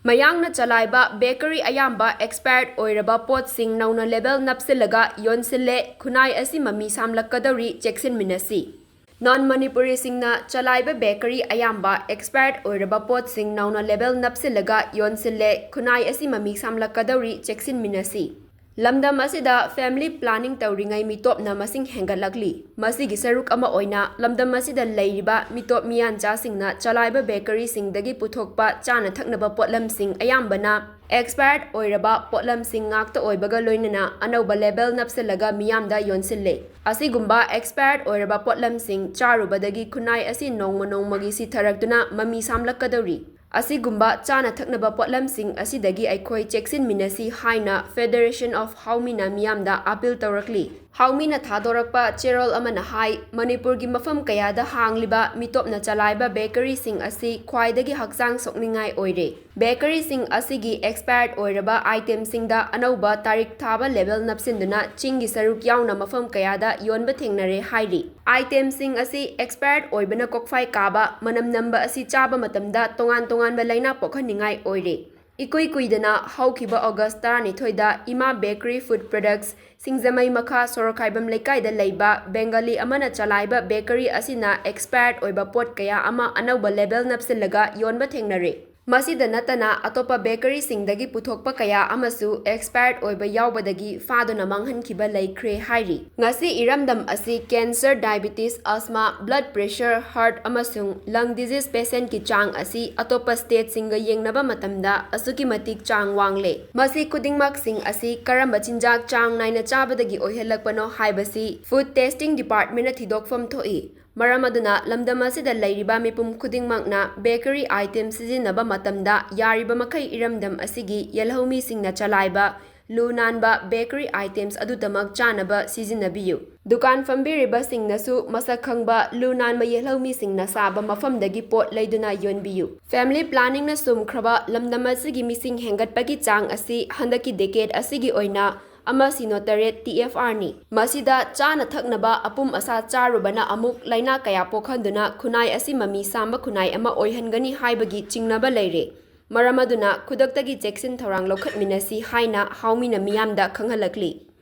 Mayangna Chalaiba Bakery Ayamba expired Oiraba Potsing Nhouna Lebels Npsinduna Yolle Khunai asi mami samlakadari cheksin minasi. Non-Manipuri singna Chalaiba Bakery Ayamba expired Oiraba Potsing Nhouna Lebels Npsinduna Yolle Khunai asi mami samlakadari cheksin minasi. Lamdam asida family planning tauringai mitop na masing hengalakli. Masigi saruk ama oina lamdam asida leiriba mitop miyan cha singna Chalaiba bakery singdagi puthokpa chana thaknaba potlam sing ayambana expired oiraba potlam sing ngakta oibaga loinana anauba Lebels Npsinduna miyamda yonsille. Asigumba expired oiraba potlam sing charubadagi khunai asi nongmagi sitharakduna mami samlakadari. Asigumba chana thaknaba potlamsing asidagi aikhoi cheksin minasi haina Federation of Haumina miyamda appeal taurakli. Haumina thadorakpa cherol amana hai Manipurgi mafam kayada hangliba mitopna Chalaiba bakery sing asi khwaidagi hakchang sokningai oire. Bakery sing asigi expired oiraba item singda anauba tarik thaba Lebels Npsinduna chingi saruk yauna mafam kayada yonba thengnare hairi. Item sing asi expired oibana kokfai kaba manam namba asi chaba matamda tongan balaina pokhaningai oire. Ikui kuidana haukiba August 12da Ima Bakery Food Products Singzamai Makha Sorokhaibam Lekaida Leiba Bengali amana Chalaiba Bakery asina expired oiba pot kaya ama anauba Lebels Npsinduna yonba thengnare. Masida natana atopa bakery singdagi puthokpa kaya amasu expired oiba yaubadagi faduna manghankiba laikre hairi. Ngasi iramdam asi cancer, diabetes, asthma, blood pressure, heart amasung lung disease patient ki chang asi atopa state singa yengnaba matamda asuki matik chang wangle. Masi kudingmak sing asi karamba chinjak chang naina chabadagi oihelakpano haibasi food testing department na thidokfam thoi. Maramaduna lamdam asida leiriba mipum khudingmakna bakery items sizinaba matamda yariba makai iramdam asigi yelhaumi singna Chalaiba lunanba bakery items adudamak chanaba sizinabiyu. Dukan fambiriba singnasu masakhangba lunanba yelhaumi singna saba mafamdagi pot leiduna yonbiyu. Family planning na sumkhraba lamdam asigi mising hengatpagi chang asi handaki decade asigi oina ama sinotaret TFR ni. Masida chana thaknaba apum asa charubana amuk laina kaya pokhanduna khunai asi mami samba khunai ama oihangani haibagi chingnaba leire. Maramaduna khudaktagi cheksin thorang lokhatminasi haina haumina miyamda khanghalakli.